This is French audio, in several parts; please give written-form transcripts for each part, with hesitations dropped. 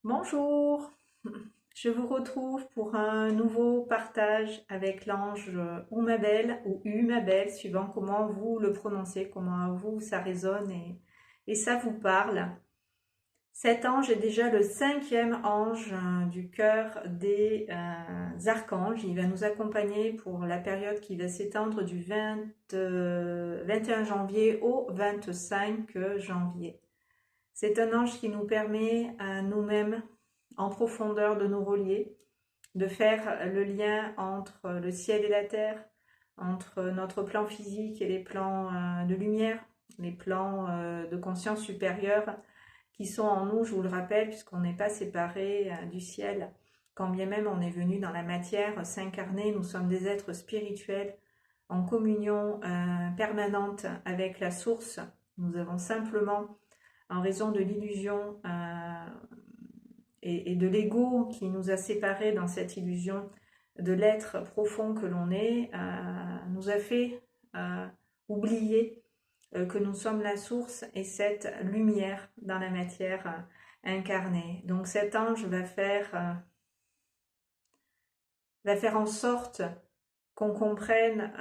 Bonjour, je vous retrouve pour un nouveau partage avec l'ange Oumabel ou Umabel, suivant comment vous le prononcez, comment vous ça résonne et ça vous parle. Cet ange est déjà le cinquième ange du cœur des archanges. Il va nous accompagner pour la période qui va s'étendre du 21 janvier au 25 janvier. C'est un ange qui nous permet à nous-mêmes, en profondeur, de nous relier, de faire le lien entre le ciel et la terre, entre notre plan physique et les plans de lumière, les plans de conscience supérieure qui sont en nous, je vous le rappelle, puisqu'on n'est pas séparés du ciel. Quand bien même on est venu dans la matière s'incarner, nous sommes des êtres spirituels en communion permanente avec la source. Nous avons simplement, en raison de l'illusion et de l'ego qui nous a séparés dans cette illusion de l'être profond que l'on est, nous a fait oublier que nous sommes la source et cette lumière dans la matière incarnée. Donc cet ange va faire en sorte qu'on comprenne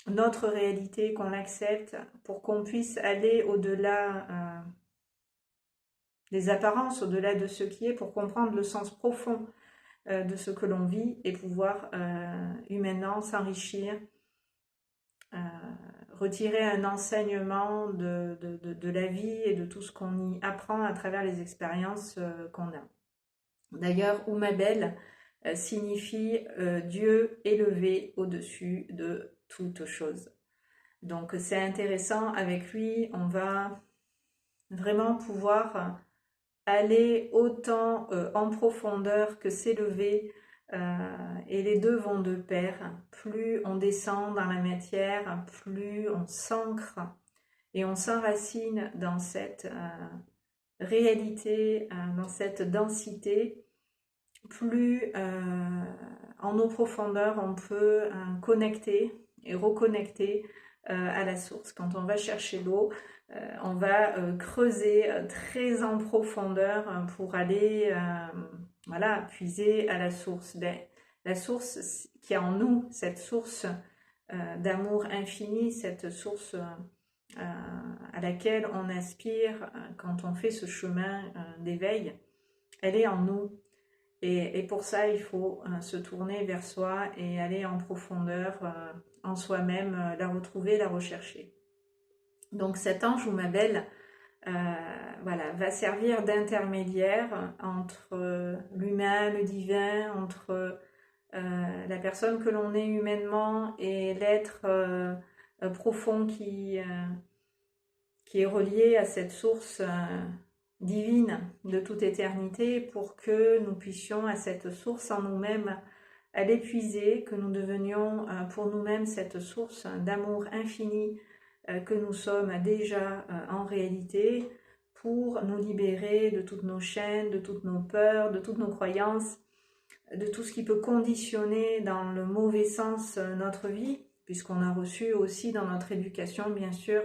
notre réalité, qu'on l'accepte, pour qu'on puisse aller au-delà des apparences, au-delà de ce qui est, pour comprendre le sens profond de ce que l'on vit et pouvoir humainement s'enrichir, euh, retirer un enseignement de la vie et de tout ce qu'on y apprend à travers les expériences qu'on a. D'ailleurs, Oumabel signifie Dieu élevé au-dessus de toute chose. Donc c'est intéressant, avec lui, on va vraiment pouvoir aller autant en profondeur que s'élever, et les deux vont de pair. Plus on descend dans la matière, plus on s'ancre et on s'enracine dans cette réalité, dans cette densité, plus en nos profondeurs on peut connecter et reconnecter à la source. Quand on va chercher l'eau, on va creuser très en profondeur pour aller voilà, puiser à la source. La source qui est en nous, cette source d'amour infini, cette source à laquelle on aspire quand on fait ce chemin d'éveil, elle est en nous. Et pour ça, il faut se tourner vers soi et aller en profondeur en soi-même, la retrouver, la rechercher. Donc cet ange ou ma belle, voilà, va servir d'intermédiaire entre l'humain, le divin, entre la personne que l'on est humainement et l'être profond qui est relié à cette source divine de toute éternité, pour que nous puissions à cette source en nous-mêmes aller puiser, que nous devenions pour nous-mêmes cette source d'amour infini que nous sommes déjà en réalité, pour nous libérer de toutes nos chaînes, de toutes nos peurs, de toutes nos croyances, de tout ce qui peut conditionner dans le mauvais sens notre vie, puisqu'on a reçu aussi dans notre éducation, bien sûr,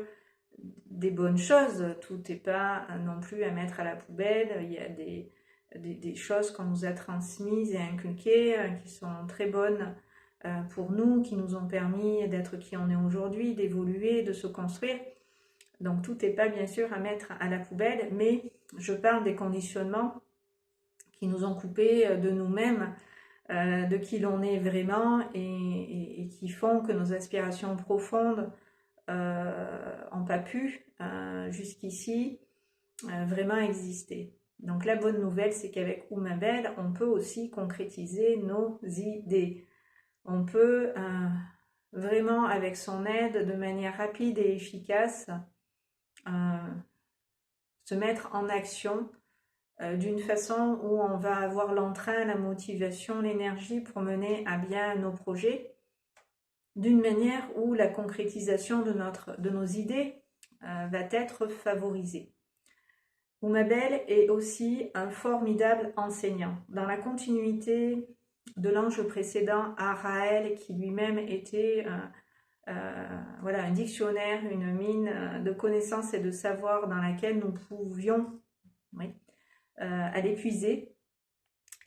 des bonnes choses. Tout n'est pas non plus à mettre à la poubelle. Il y a des choses qu'on nous a transmises et inculquées qui sont très bonnes pour nous, qui nous ont permis d'être qui on est aujourd'hui, d'évoluer, de se construire. Donc tout n'est pas bien sûr à mettre à la poubelle, mais je parle des conditionnements qui nous ont coupés de nous-mêmes, de qui l'on est vraiment, et qui font que nos aspirations profondes n'ont pas pu jusqu'ici vraiment exister. Donc la bonne nouvelle, c'est qu'avec Oumabel, on peut aussi concrétiser nos idées. On peut vraiment, avec son aide, de manière rapide et efficace, se mettre en action d'une façon où on va avoir l'entrain, la motivation, l'énergie pour mener à bien nos projets, d'une manière où la concrétisation de nos idées va être favorisée. Oumabel est aussi un formidable enseignant. Dans la continuité de l'ange précédent, Araël, qui lui-même était voilà, un dictionnaire, une mine de connaissances et de savoir dans laquelle nous pouvions, oui, à l'épuiser,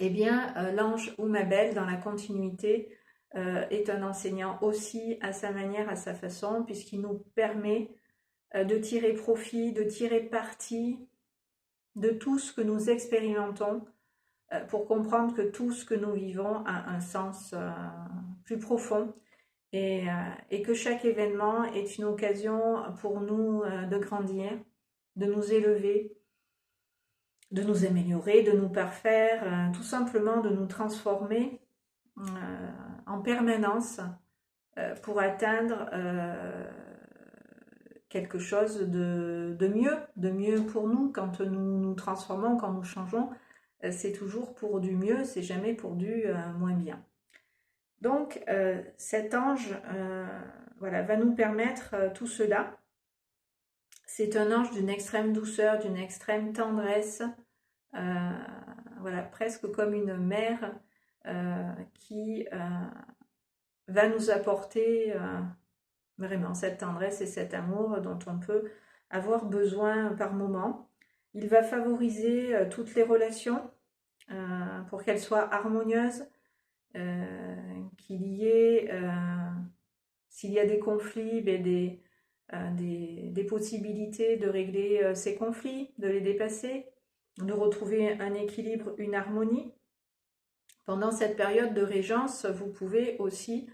eh bien l'ange ou ma belle dans la continuité est un enseignant aussi à sa manière, à sa façon, puisqu'il nous permet de tirer profit, de tirer parti de tout ce que nous expérimentons pour comprendre que tout ce que nous vivons a un sens plus profond et que chaque événement est une occasion pour nous de grandir, de nous élever, de nous améliorer, de nous parfaire, tout simplement de nous transformer en permanence pour atteindre quelque chose de mieux pour nous. Quand nous nous transformons, quand nous changeons, c'est toujours pour du mieux, c'est jamais pour du moins bien. Donc cet ange voilà, va nous permettre tout cela. C'est un ange d'une extrême douceur, d'une extrême tendresse, voilà, presque comme une mère qui va nous apporter vraiment cette tendresse et cet amour dont on peut avoir besoin par moment. Il va favoriser toutes les relations pour qu'elles soient harmonieuses, qu'il y ait, s'il y a des conflits, des possibilités de régler ces conflits, de les dépasser, de retrouver un équilibre, une harmonie. Pendant cette période de régence, vous pouvez aussi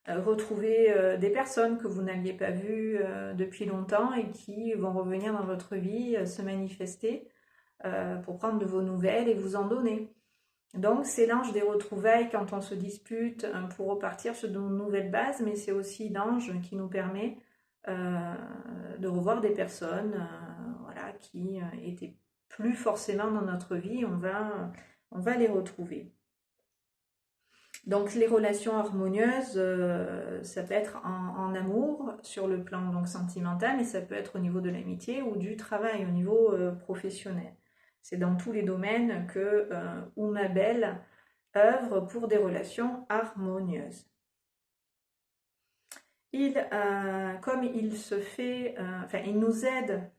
retrouver des personnes que vous n'aviez pas vues depuis longtemps et qui vont revenir dans votre vie, se manifester pour prendre de vos nouvelles et vous en donner. Donc c'est l'ange des retrouvailles quand on se dispute pour repartir sur de nouvelles bases, mais c'est aussi l'ange qui nous permet de revoir des personnes voilà, qui étaient plus forcément dans notre vie, on va les retrouver. Donc les relations harmonieuses, ça peut être en amour sur le plan donc sentimental, mais ça peut être au niveau de l'amitié ou du travail, au niveau professionnel. C'est dans tous les domaines que Uma Belle œuvre pour des relations harmonieuses. Comme il se fait, il nous aide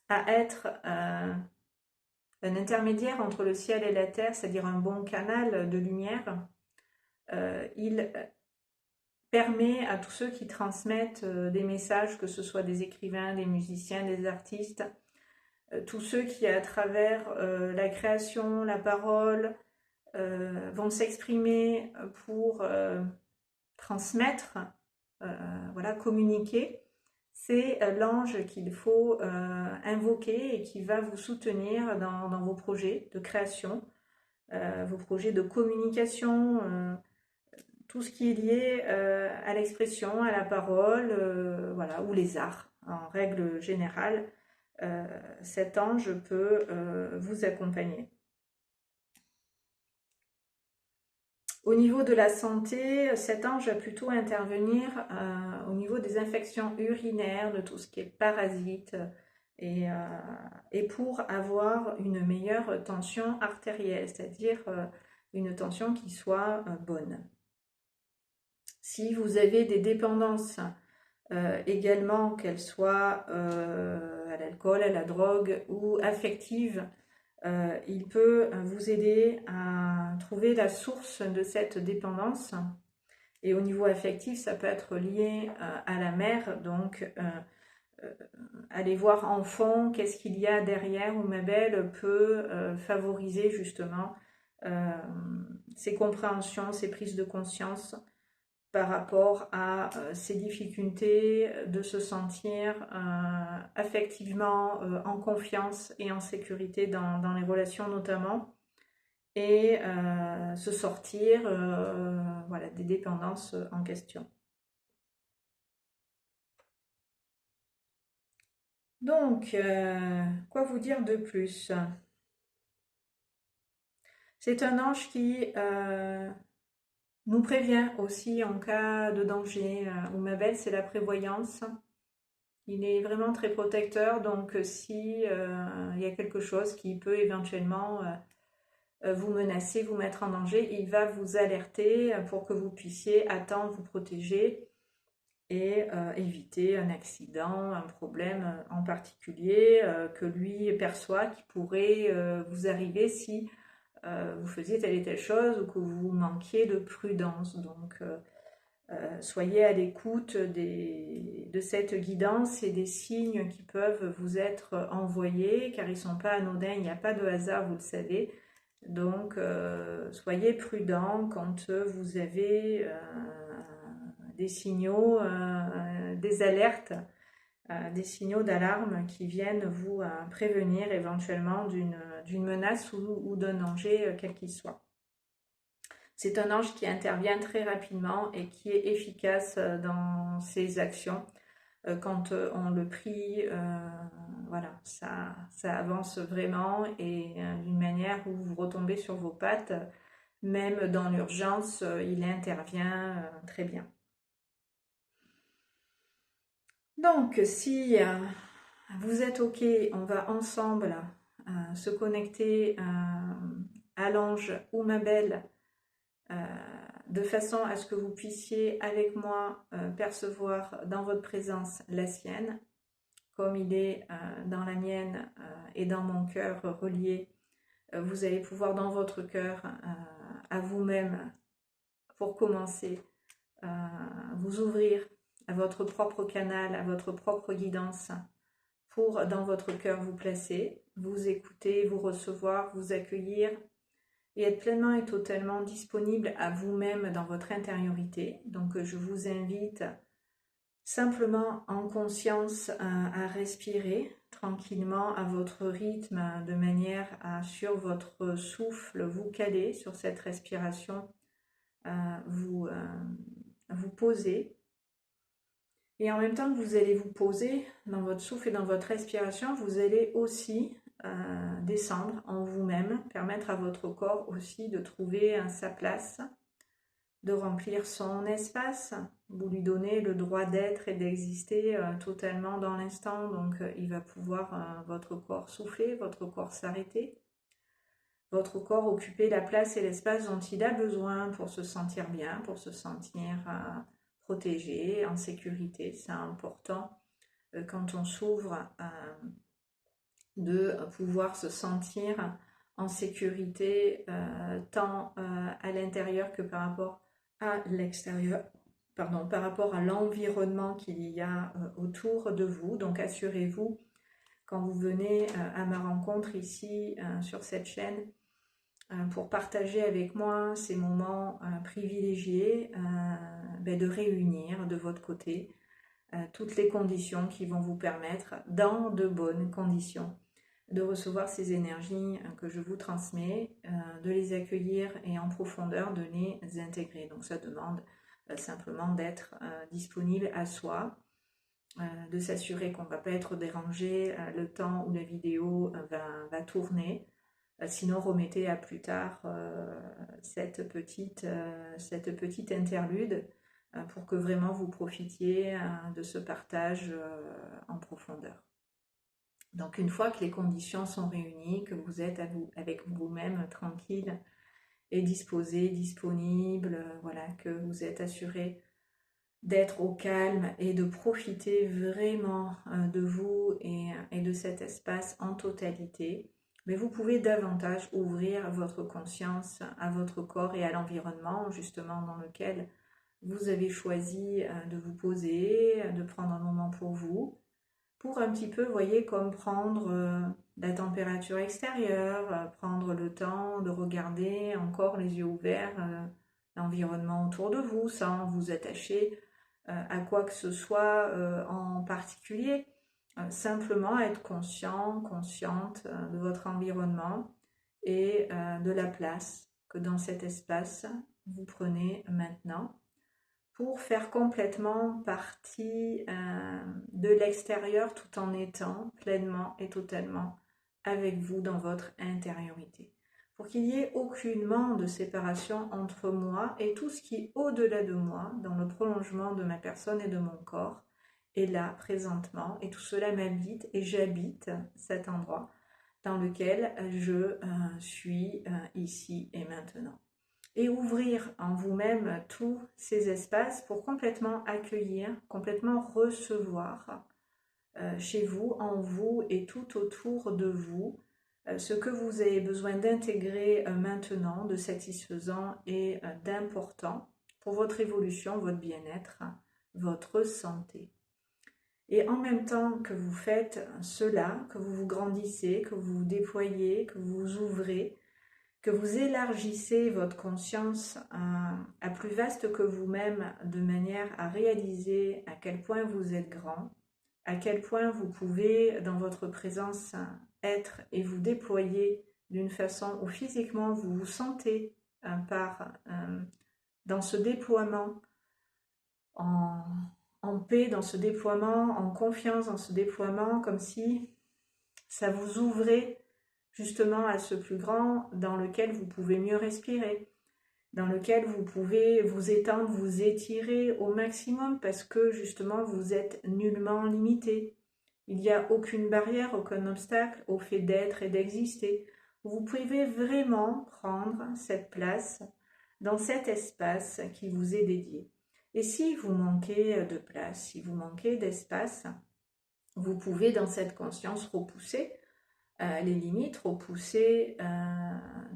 à être un intermédiaire entre le ciel et la terre, c'est-à-dire un bon canal de lumière. Il permet à tous ceux qui transmettent des messages, que ce soit des écrivains, des musiciens, des artistes, tous ceux qui à travers la création, la parole, vont s'exprimer pour transmettre, voilà, communiquer. C'est l'ange qu'il faut invoquer et qui va vous soutenir dans vos projets de création, vos projets de communication, tout ce qui est lié à l'expression, à la parole, voilà, ou les arts en règle générale. Cet ange peut vous accompagner. Au niveau de la santé, cet ange va plutôt intervenir au niveau des infections urinaires, de tout ce qui est parasite, et pour avoir une meilleure tension artérielle, c'est-à-dire une tension qui soit bonne. Si vous avez des dépendances également, qu'elles soient à l'alcool, à la drogue ou affectives, il peut vous aider à trouver la source de cette dépendance. Et au niveau affectif, ça peut être lié à la mère, donc allez voir en fond qu'est-ce qu'il y a derrière, où ma belle peut favoriser justement ses compréhensions, ses prises de conscience par rapport à ces difficultés de se sentir affectivement en confiance et en sécurité dans les relations notamment, et se sortir voilà, des dépendances en question. Donc, quoi vous dire de plus? C'est un ange qui nous prévient aussi en cas de danger. Uma Belle, c'est la prévoyance. Il est vraiment très protecteur, donc si il y a quelque chose qui peut éventuellement vous menacer, vous mettre en danger, il va vous alerter pour que vous puissiez à temps vous protéger et éviter un accident, un problème en particulier que lui perçoit qui pourrait vous arriver si vous faisiez telle et telle chose ou que vous manquiez de prudence. Donc, soyez à l'écoute de cette guidance et des signes qui peuvent vous être envoyés, car ils ne sont pas anodins, il n'y a pas de hasard, vous le savez. Donc, soyez prudents quand vous avez des signaux, des alertes, des signaux d'alarme qui viennent vous prévenir éventuellement d'une menace ou d'un danger quel qu'il soit. C'est un ange qui intervient très rapidement et qui est efficace dans ses actions. Quand on le prie, voilà, ça avance vraiment et d'une manière où vous retombez sur vos pattes, même dans l'urgence, il intervient très bien. Donc, si vous êtes OK, on va ensemble se connecter à l'ange ou ma belle de façon à ce que vous puissiez avec moi percevoir dans votre présence la sienne, comme il est dans la mienne et dans mon cœur relié. Vous allez pouvoir dans votre cœur à vous-même, pour commencer, vous ouvrir à votre propre canal, à votre propre guidance, pour dans votre cœur vous placer, vous écouter, vous recevoir, vous accueillir, et être pleinement et totalement disponible à vous-même dans votre intériorité. Donc je vous invite simplement en conscience à respirer tranquillement à votre rythme, de manière à, sur votre souffle, vous caler sur cette respiration, vous poser. Et en même temps que vous allez vous poser dans votre souffle et dans votre respiration, vous allez aussi descendre en vous-même, permettre à votre corps aussi de trouver sa place, de remplir son espace. Vous lui donnez le droit d'être et d'exister totalement dans l'instant. Donc il va pouvoir, votre corps, souffler, votre corps s'arrêter, votre corps occuper la place et l'espace dont il a besoin pour se sentir bien, pour se sentir protégé, en sécurité. C'est important quand on s'ouvre de pouvoir se sentir en sécurité tant à l'intérieur que par rapport à l'extérieur, pardon, par rapport à l'environnement qu'il y a autour de vous. Donc assurez-vous, quand vous venez à ma rencontre ici sur cette chaîne, pour partager avec moi ces moments privilégiés, de réunir de votre côté toutes les conditions qui vont vous permettre, dans de bonnes conditions, de recevoir ces énergies que je vous transmets, de les accueillir et en profondeur de les intégrer. Donc ça demande simplement d'être disponible à soi, de s'assurer qu'on ne va pas être dérangé le temps où la vidéo va tourner. Sinon, remettez à plus tard cette petite interlude pour que vraiment vous profitiez de ce partage en profondeur. Donc une fois que les conditions sont réunies, que vous êtes avec vous-même tranquille et disposé, disponible, voilà, que vous êtes assuré d'être au calme et de profiter vraiment de vous et de cet espace en totalité, mais vous pouvez davantage ouvrir votre conscience à votre corps et à l'environnement justement dans lequel vous avez choisi de vous poser, de prendre un moment pour vous, pour un petit peu, voyez, comme prendre la température extérieure, prendre le temps de regarder encore les yeux ouverts l'environnement autour de vous sans vous attacher à quoi que ce soit en particulier. Simplement être conscient, consciente de votre environnement et de la place que dans cet espace vous prenez maintenant, pour faire complètement partie de l'extérieur tout en étant pleinement et totalement avec vous dans votre intériorité. Pour qu'il n'y ait aucunement de séparation entre moi et tout ce qui est au-delà de moi, dans le prolongement de ma personne et de mon corps, est là présentement, et tout cela m'habite et j'habite cet endroit dans lequel je suis ici et maintenant. et ouvrir en vous-même tous ces espaces pour complètement accueillir, complètement recevoir chez vous, en vous et tout autour de vous, ce que vous avez besoin d'intégrer maintenant, de satisfaisant et d'important pour votre évolution, votre bien-être, votre santé. Et en même temps que vous faites cela, que vous vous grandissez, que vous vous déployez, que vous vous ouvrez, que vous élargissez votre conscience à plus vaste que vous-même, de manière à réaliser à quel point vous êtes grand, à quel point vous pouvez, dans votre présence, être et vous déployer d'une façon où physiquement vous vous sentez dans ce déploiement en paix, dans ce déploiement, en confiance dans ce déploiement, comme si ça vous ouvrait justement à ce plus grand dans lequel vous pouvez mieux respirer, dans lequel vous pouvez vous étendre, vous étirer au maximum parce que justement vous êtes nullement limité. Il n'y a aucune barrière, aucun obstacle au fait d'être et d'exister. Vous pouvez vraiment prendre cette place dans cet espace qui vous est dédié. Et si vous manquez de place, si vous manquez d'espace, vous pouvez dans cette conscience repousser les limites, repousser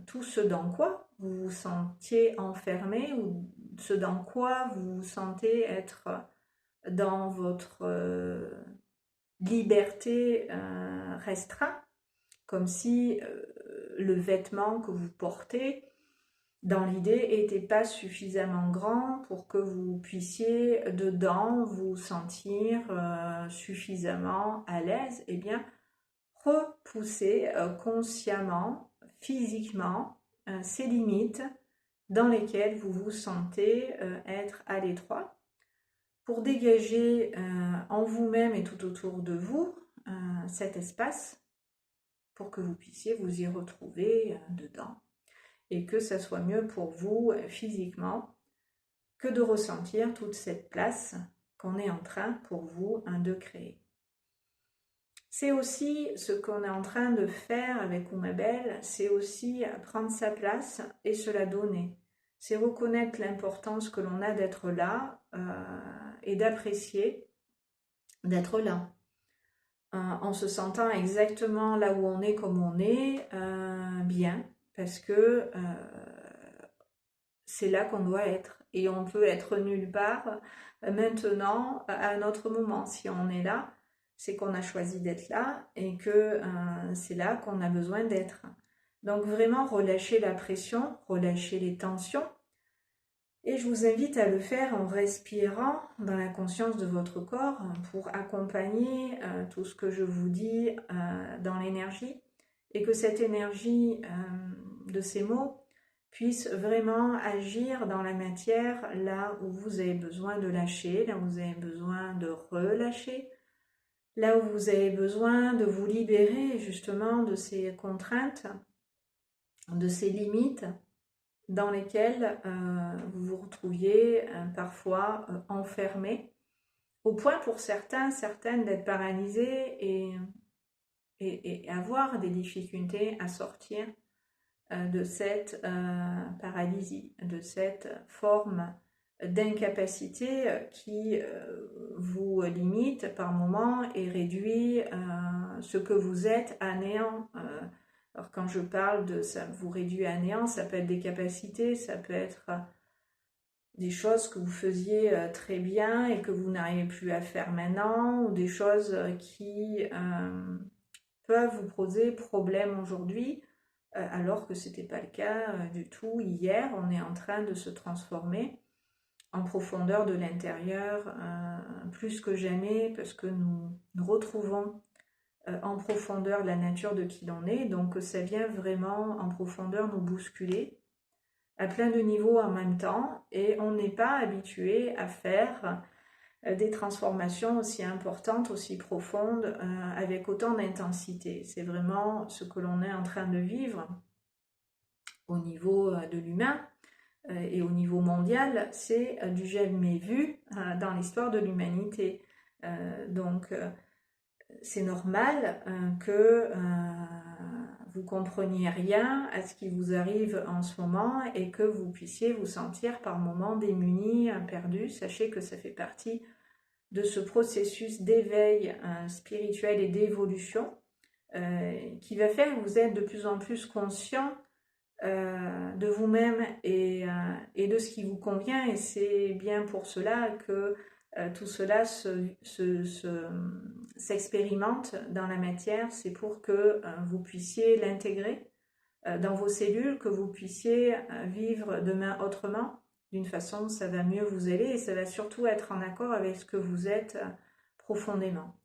tout ce dans quoi vous vous sentiez enfermé ou ce dans quoi vous vous sentez être dans votre liberté restreinte, comme si le vêtement que vous portez dans l'idée n'était pas suffisamment grand pour que vous puissiez dedans vous sentir suffisamment à l'aise. Eh bien, repoussez consciemment, physiquement, ces limites dans lesquelles vous vous sentez être à l'étroit pour dégager en vous-même et tout autour de vous cet espace pour que vous puissiez vous y retrouver dedans et que ça soit mieux pour vous physiquement que de ressentir toute cette place qu'on est en train pour vous de créer. C'est aussi ce qu'on est en train de faire avec Oumabel, c'est aussi prendre sa place et se la donner. C'est reconnaître l'importance que l'on a d'être là et d'apprécier d'être là. En se sentant exactement là où on est, comme on est, bien, parce que c'est là qu'on doit être. Et on peut être nulle part maintenant à un autre moment. Si on est là, c'est qu'on a choisi d'être là et que c'est là qu'on a besoin d'être. Donc vraiment relâcher la pression, relâcher les tensions. Et je vous invite à le faire en respirant dans la conscience de votre corps pour accompagner tout ce que je vous dis dans l'énergie et que cette énergie de ces mots puisse vraiment agir dans la matière là où vous avez besoin de lâcher, là où vous avez besoin de relâcher, là où vous avez besoin de vous libérer justement de ces contraintes, de ces limites dans lesquelles vous vous retrouviez parfois enfermés, au point pour certaines d'être paralysés et avoir des difficultés à sortir de cette paralysie, de cette forme d'incapacité qui vous limite par moments et réduit ce que vous êtes à néant. Alors quand je parle de ça vous réduit à néant, ça peut être des capacités, ça peut être des choses que vous faisiez très bien et que vous n'arrivez plus à faire maintenant, ou des choses qui peuvent vous poser problème aujourd'hui, alors que ce n'était pas le cas du tout hier. On est en train de se transformer en profondeur de l'intérieur plus que jamais, parce que nous retrouvons en profondeur la nature de qui l'on est, donc ça vient vraiment en profondeur nous bousculer à plein de niveaux en même temps, et on n'est pas habitué à faire des transformations aussi importantes, aussi profondes, avec autant d'intensité. C'est vraiment ce que l'on est en train de vivre au niveau de l'humain et au niveau mondial, c'est du jamais vu dans l'histoire de l'humanité. Donc c'est normal que vous compreniez rien à ce qui vous arrive en ce moment et que vous puissiez vous sentir par moments démunis, perdus. Sachez que ça fait partie de ce processus d'éveil spirituel et d'évolution qui va faire que vous êtes de plus en plus conscient de vous-même et de ce qui vous convient, et c'est bien pour cela que tout cela s'expérimente dans la matière. C'est pour que vous puissiez l'intégrer dans vos cellules, que vous puissiez vivre demain autrement, d'une façon ça va mieux vous aider et ça va surtout être en accord avec ce que vous êtes profondément.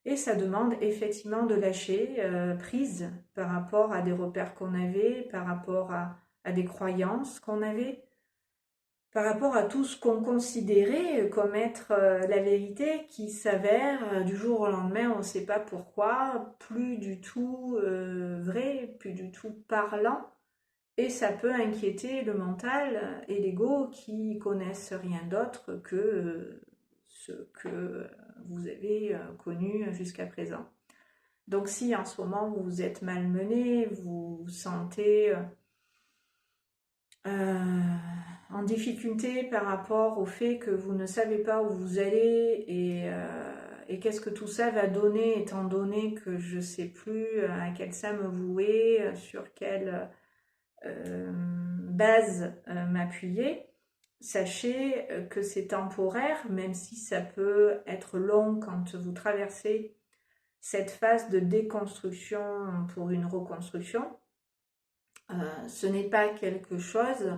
Et ça demande effectivement de lâcher prise par rapport à des repères qu'on avait, par rapport à des croyances qu'on avait, par rapport à tout ce qu'on considérait comme être la vérité, qui s'avère du jour au lendemain, on ne sait pas pourquoi, plus du tout vrai, plus du tout parlant. Et ça peut inquiéter le mental et l'ego qui connaissent rien d'autre que ce que vous avez connu jusqu'à présent. Donc si en ce moment vous vous êtes malmené, vous vous sentez en difficulté par rapport au fait que vous ne savez pas où vous allez et qu'est-ce que tout ça va donner, étant donné que je ne sais plus à quel sein me vouer, sur quelle base m'appuyer, sachez que c'est temporaire, même si ça peut être long quand vous traversez cette phase de déconstruction pour une reconstruction. Ce n'est pas quelque chose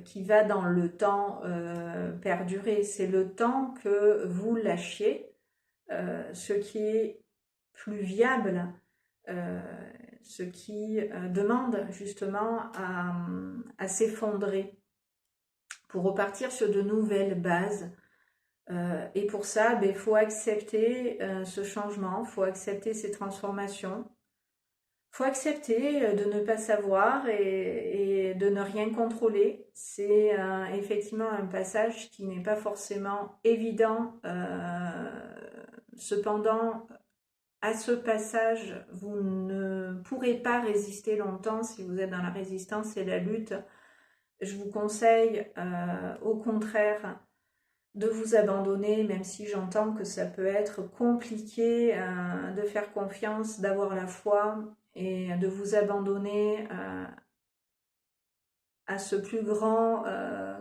qui va dans le temps perdurer, c'est le temps que vous lâchiez, ce qui est plus viable, ce qui demande justement à s'effondrer pour repartir sur de nouvelles bases. Et pour ça, il faut accepter ce changement, il faut accepter ces transformations, il faut accepter de ne pas savoir et de ne rien contrôler. C'est effectivement un passage qui n'est pas forcément évident. Cependant, à ce passage, vous ne pourrez pas résister longtemps si vous êtes dans la résistance et la lutte. Je vous conseille au contraire de vous abandonner, même si j'entends que ça peut être compliqué de faire confiance, d'avoir la foi et de vous abandonner à ce plus grand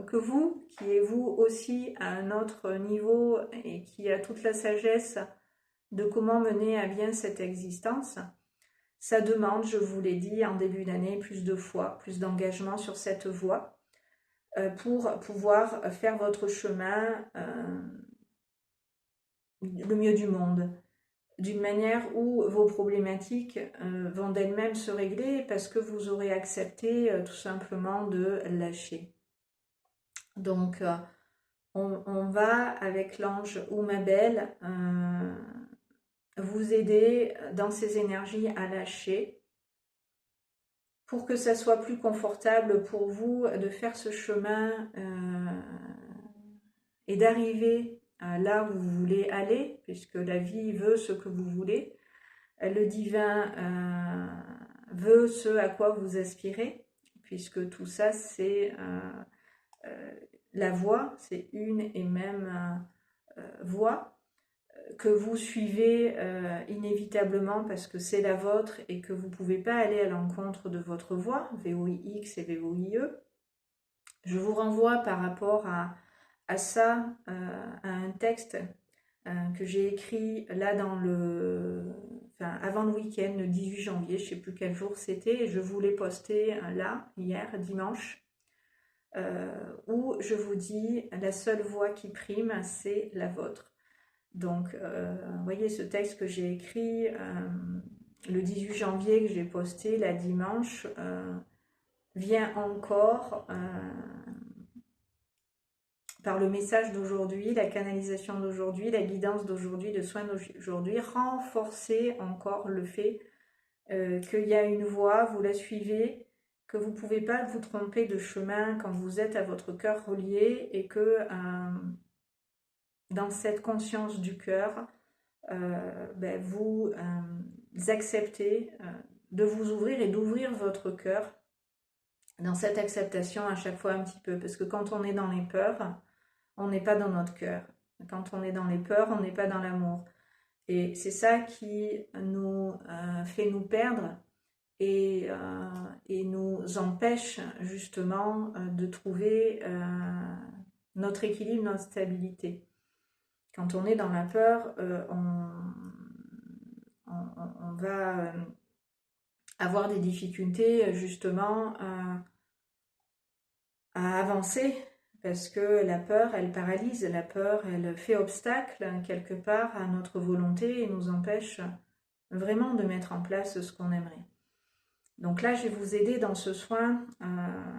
que vous, qui est vous aussi à un autre niveau et qui a toute la sagesse de comment mener à bien cette existence. Ça demande, je vous l'ai dit en début d'année, plus de foi, plus d'engagement sur cette voie pour pouvoir faire votre chemin le mieux du monde, d'une manière où vos problématiques vont d'elles-mêmes se régler parce que vous aurez accepté tout simplement de lâcher. Donc, on va avec l'ange ou ma belle vous aider dans ces énergies à lâcher pour que ça soit plus confortable pour vous de faire ce chemin et d'arriver là où vous voulez aller, puisque la vie veut ce que vous voulez, le divin veut ce à quoi vous aspirez, puisque tout ça c'est la voie, c'est une et même voie que vous suivez inévitablement parce que c'est la vôtre et que vous ne pouvez pas aller à l'encontre de votre voie, VOIX et VOIE. Je vous renvoie par rapport à ça, à un texte que j'ai écrit là avant le week-end, le 18 janvier, je ne sais plus quel jour c'était, et je vous l'ai posté là, hier, dimanche, où je vous dis, la seule voie qui prime, c'est la vôtre. Donc, vous voyez ce texte que j'ai écrit le 18 janvier, que j'ai posté la dimanche, vient encore par le message d'aujourd'hui, la canalisation d'aujourd'hui, la guidance d'aujourd'hui, le soin d'aujourd'hui, renforcer encore le fait qu'il y a une voie, vous la suivez, que vous ne pouvez pas vous tromper de chemin quand vous êtes à votre cœur relié et que dans cette conscience du cœur, vous acceptez de vous ouvrir et d'ouvrir votre cœur dans cette acceptation à chaque fois un petit peu. Parce que quand on est dans les peurs, on n'est pas dans notre cœur. Quand on est dans les peurs, on n'est pas dans l'amour. Et c'est ça qui nous fait nous perdre et nous empêche justement de trouver notre équilibre, notre stabilité. Quand on est dans la peur, on va avoir des difficultés justement à avancer parce que la peur, elle paralyse, la peur, elle fait obstacle quelque part à notre volonté et nous empêche vraiment de mettre en place ce qu'on aimerait. Donc là, je vais vous aider dans ce soin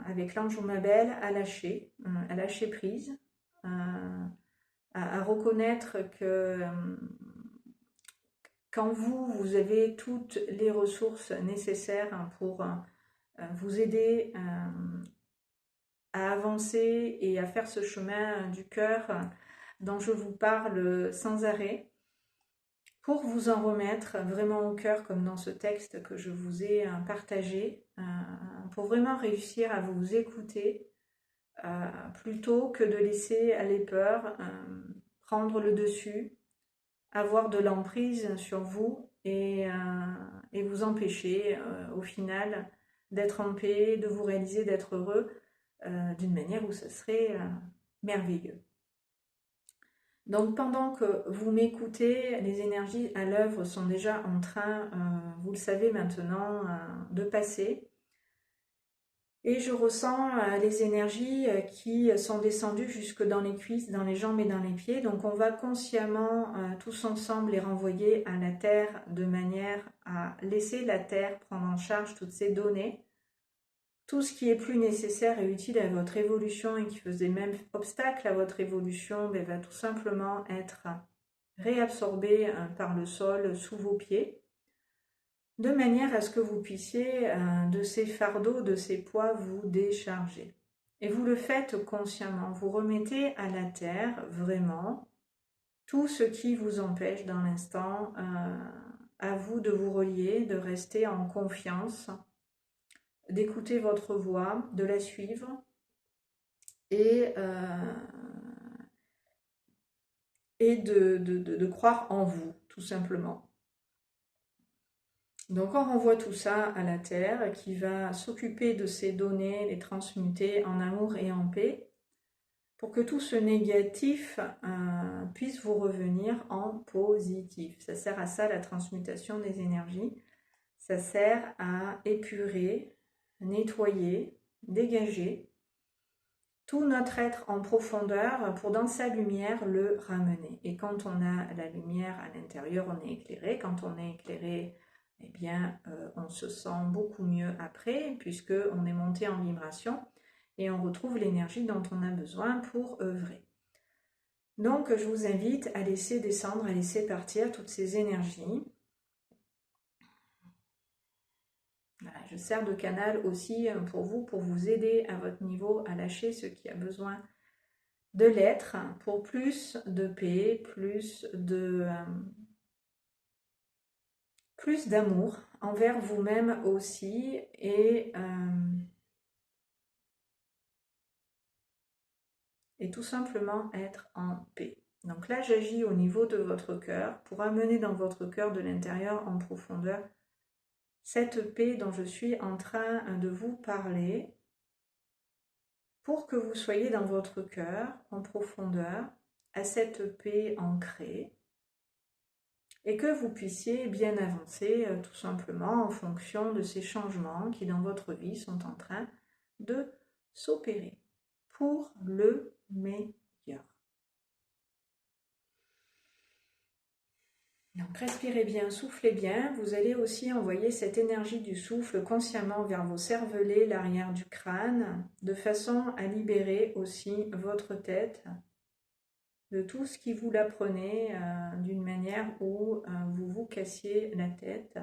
avec l'ange ou ma belle à lâcher prise, à reconnaître que quand vous avez toutes les ressources nécessaires pour vous aider à avancer et à faire ce chemin du cœur dont je vous parle sans arrêt, pour vous en remettre vraiment au cœur, comme dans ce texte que je vous ai partagé, pour vraiment réussir à vous écouter, plutôt que de laisser les peurs prendre le dessus, avoir de l'emprise sur vous et vous empêcher au final d'être en paix, de vous réaliser, d'être heureux d'une manière où ce serait merveilleux. Donc pendant que vous m'écoutez, les énergies à l'œuvre sont déjà en train, vous le savez maintenant, de passer. Et je ressens les énergies qui sont descendues jusque dans les cuisses, dans les jambes et dans les pieds. Donc on va consciemment tous ensemble les renvoyer à la Terre de manière à laisser la Terre prendre en charge toutes ces données. Tout ce qui est plus nécessaire et utile à votre évolution et qui faisait même obstacle à votre évolution va tout simplement être réabsorbé par le sol sous vos pieds, de manière à ce que vous puissiez de ces fardeaux, de ces poids vous décharger. Et vous le faites consciemment, vous remettez à la terre vraiment tout ce qui vous empêche dans l'instant à vous de vous relier, de rester en confiance, d'écouter votre voix, de la suivre et de croire en vous, tout simplement. Donc on renvoie tout ça à la Terre qui va s'occuper de ces données, les transmuter en amour et en paix pour que tout ce négatif puisse vous revenir en positif. Ça sert à ça la transmutation des énergies. Ça sert à épurer, nettoyer, dégager tout notre être en profondeur pour dans sa lumière le ramener. Et quand on a la lumière à l'intérieur, on est éclairé. Quand on est éclairé, eh bien, on se sent beaucoup mieux après puisqu'on est monté en vibration et on retrouve l'énergie dont on a besoin pour œuvrer. Donc, je vous invite à laisser descendre, à laisser partir toutes ces énergies. Voilà, je sers de canal aussi pour vous aider à votre niveau à lâcher ce qui a besoin de l'être pour plus de paix, plus d'amour envers vous-même aussi et tout simplement être en paix. Donc là, j'agis au niveau de votre cœur pour amener dans votre cœur de l'intérieur en profondeur cette paix dont je suis en train de vous parler pour que vous soyez dans votre cœur en profondeur à cette paix ancrée et que vous puissiez bien avancer tout simplement en fonction de ces changements qui dans votre vie sont en train de s'opérer pour le meilleur. Donc respirez bien, soufflez bien. Vous allez aussi envoyer cette énergie du souffle consciemment vers vos cervelets, l'arrière du crâne, de façon à libérer aussi votre tête de tout ce qui vous la prenait d'une manière où vous vous cassiez la tête,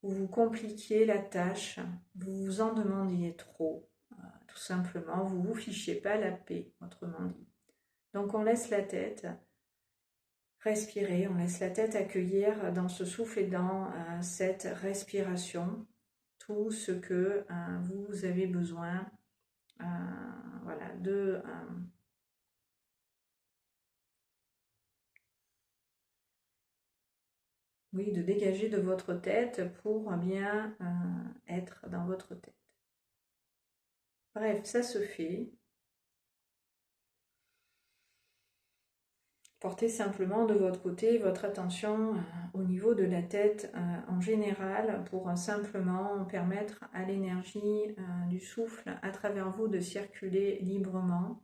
vous vous compliquiez la tâche, vous vous en demandiez trop, tout simplement, vous vous fichiez pas la paix, autrement dit. Donc on laisse la tête Respirez, on laisse la tête accueillir dans ce souffle et dans cette respiration tout ce que vous avez besoin voilà, de dégager de votre tête pour bien être dans votre tête. Bref, ça se fait. Portez simplement de votre côté votre attention au niveau de la tête en général pour simplement permettre à l'énergie du souffle à travers vous de circuler librement,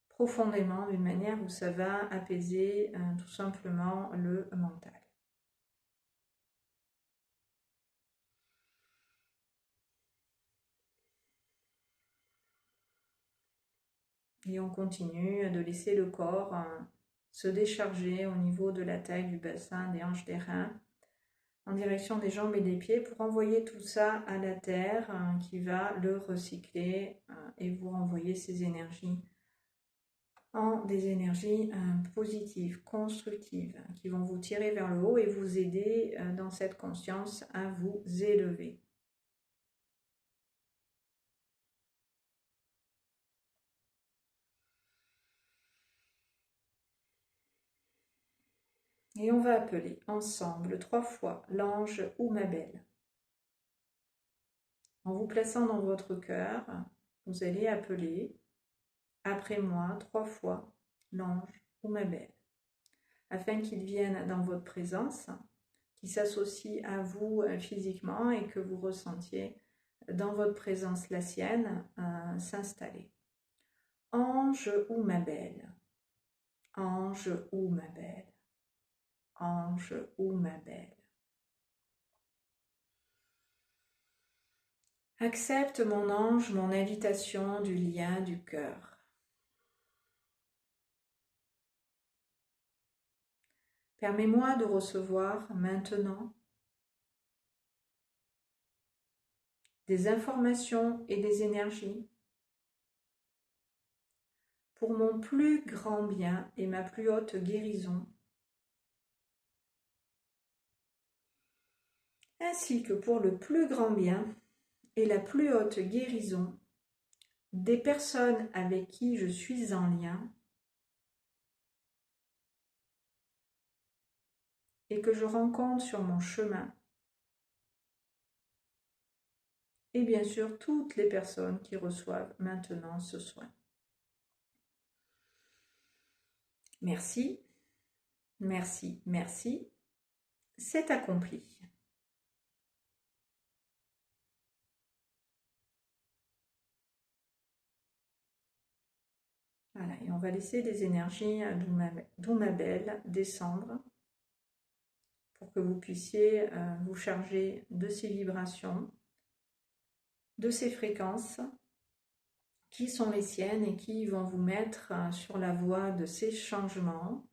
profondément, d'une manière où ça va apaiser tout simplement le mental. Et on continue de laisser le corps se décharger au niveau de la taille du bassin, des hanches, des reins, en direction des jambes et des pieds pour envoyer tout ça à la terre qui va le recycler et vous renvoyer ces énergies en des énergies positives, constructives, qui vont vous tirer vers le haut et vous aider dans cette conscience à vous élever. Et on va appeler ensemble 3 fois l'ange ou ma belle. En vous plaçant dans votre cœur, vous allez appeler après moi 3 fois l'ange ou ma belle, afin qu'il vienne dans votre présence, qu'il s'associe à vous physiquement et que vous ressentiez dans votre présence la sienne s'installer. Ange ou ma belle, ange ou ma belle, ange ou ma belle. Accepte mon ange, mon invitation du lien du cœur. Permets-moi de recevoir maintenant des informations et des énergies pour mon plus grand bien et ma plus haute guérison, ainsi que pour le plus grand bien et la plus haute guérison des personnes avec qui je suis en lien et que je rencontre sur mon chemin, et bien sûr toutes les personnes qui reçoivent maintenant ce soin. Merci, merci, merci, c'est accompli. Voilà, et on va laisser des énergies d'où ma belle descendre pour que vous puissiez vous charger de ces vibrations, de ces fréquences qui sont les siennes et qui vont vous mettre sur la voie de ces changements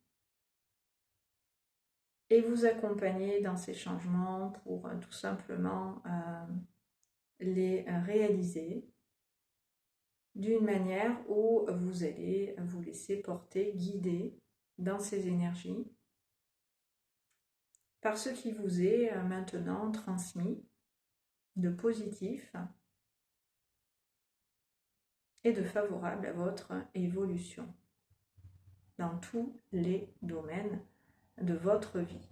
et vous accompagner dans ces changements pour tout simplement les réaliser d'une manière où vous allez vous laisser porter, guider dans ces énergies par ce qui vous est maintenant transmis de positif et de favorable à votre évolution dans tous les domaines de votre vie.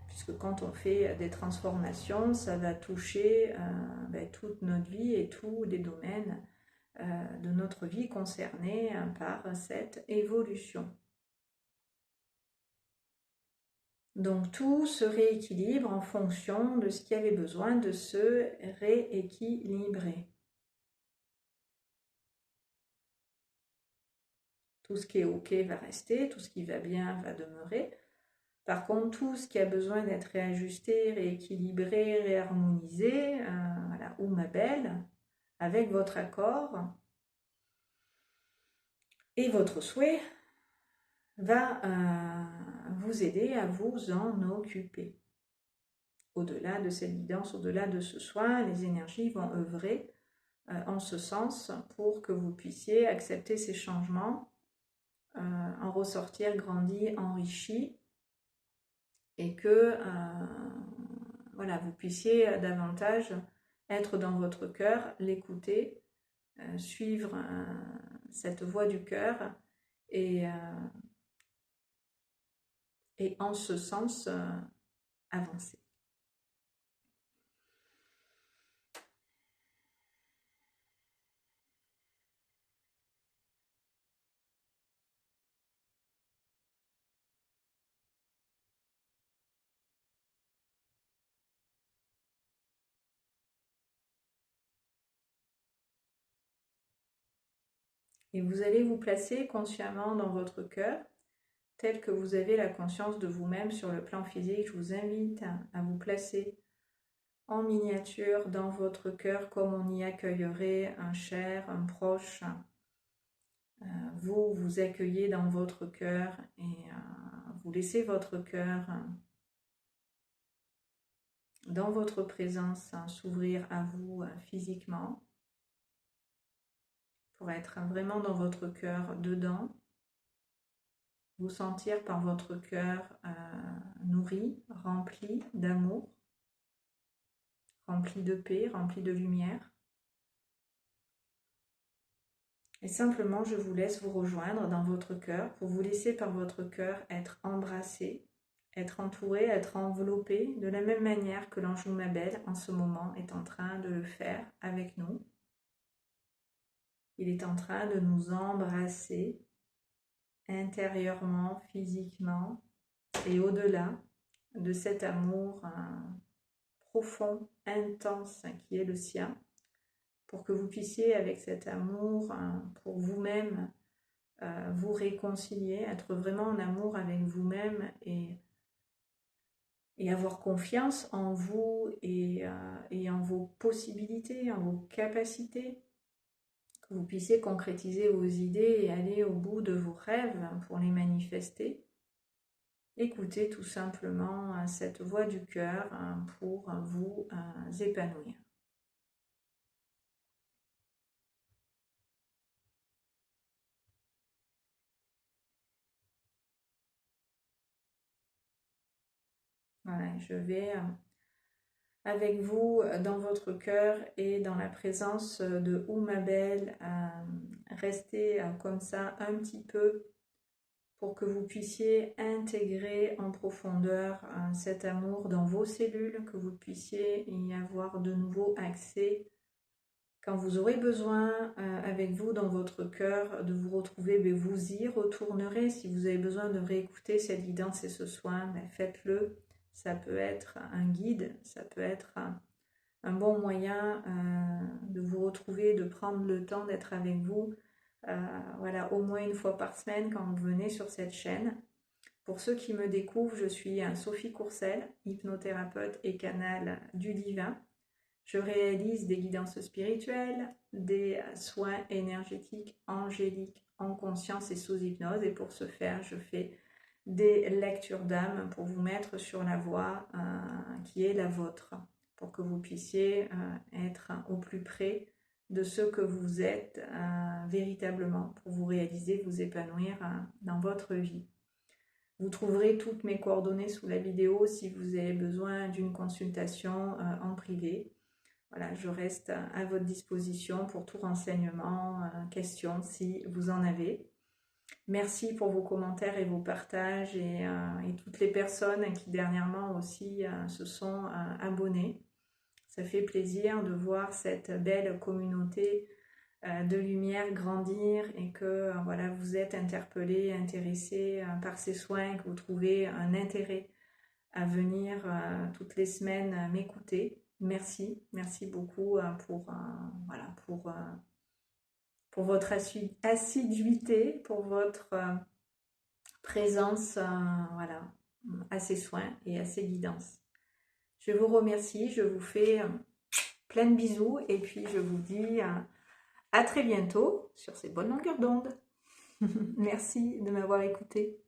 Puisque quand on fait des transformations, ça va toucher toute notre vie et tous les domaines de notre vie concernés par cette évolution. Donc tout se rééquilibre en fonction de ce qui avait besoin de se rééquilibrer. Tout ce qui est OK va rester, tout ce qui va bien va demeurer. Par contre, tout ce qui a besoin d'être réajusté, rééquilibré, réharmonisé, voilà, ou ma belle, avec votre accord et votre souhait, va vous aider à vous en occuper. Au-delà de cette guidance, au-delà de ce soin, les énergies vont œuvrer en ce sens pour que vous puissiez accepter ces changements en ressortir grandi, enrichi, et que voilà, vous puissiez davantage être dans votre cœur, l'écouter, suivre cette voix du cœur et en ce sens avancer. Et vous allez vous placer consciemment dans votre cœur, tel que vous avez la conscience de vous-même sur le plan physique. Je vous invite à vous placer en miniature dans votre cœur comme on y accueillerait un cher, un proche. Vous vous accueillez dans votre cœur et vous laissez votre cœur dans votre présence s'ouvrir à vous physiquement pour être vraiment dans votre cœur dedans. Vous sentir par votre cœur nourri, rempli d'amour, rempli de paix, rempli de lumière. Et simplement, je vous laisse vous rejoindre dans votre cœur pour vous laisser par votre cœur être embrassé, être entouré, être enveloppé de la même manière que l'ange Oumabel en ce moment est en train de le faire avec nous. Il est en train de nous embrasser intérieurement, physiquement et au-delà de cet amour profond, intense qui est le sien, pour que vous puissiez avec cet amour pour vous-même vous réconcilier, être vraiment en amour avec vous-même et avoir confiance en vous et en vos possibilités, en vos capacités, que vous puissiez concrétiser vos idées et aller au bout de vos rêves pour les manifester. Écoutez tout simplement cette voix du cœur pour vous épanouir. Voilà, je vais avec vous dans votre cœur et dans la présence de Oumabel, rester comme ça un petit peu pour que vous puissiez intégrer en profondeur cet amour dans vos cellules, que vous puissiez y avoir de nouveau accès. Quand vous aurez besoin avec vous dans votre cœur de vous retrouver, vous y retournerez. Si vous avez besoin de réécouter cette guidance et ce soin, faites-le. Ça peut être un guide, ça peut être un bon moyen de vous retrouver, de prendre le temps d'être avec vous. Voilà, au moins une fois par semaine quand vous venez sur cette chaîne. Pour ceux qui me découvrent, je suis Sophie Courcel, hypnothérapeute et canal du divin. Je réalise des guidances spirituelles, des soins énergétiques, angéliques, en conscience et sous hypnose. Et pour ce faire, je fais des lectures d'âme pour vous mettre sur la voie qui est la vôtre, pour que vous puissiez être au plus près de ce que vous êtes véritablement, pour vous réaliser, vous épanouir dans votre vie. Vous trouverez toutes mes coordonnées sous la vidéo si vous avez besoin d'une consultation en privé. Voilà, je reste à votre disposition pour tout renseignement, questions si vous en avez. Merci pour vos commentaires et vos partages et toutes les personnes qui dernièrement aussi se sont abonnées. Ça fait plaisir de voir cette belle communauté de lumière grandir et que voilà, vous êtes interpellés, intéressés par ces soins, que vous trouvez un intérêt à venir toutes les semaines m'écouter. Merci, merci beaucoup pour votre assiduité, pour votre présence voilà, à ces soins et à ces guidances. Je vous remercie, je vous fais plein de bisous et puis je vous dis à très bientôt sur ces bonnes longueurs d'onde. Merci de m'avoir écouté.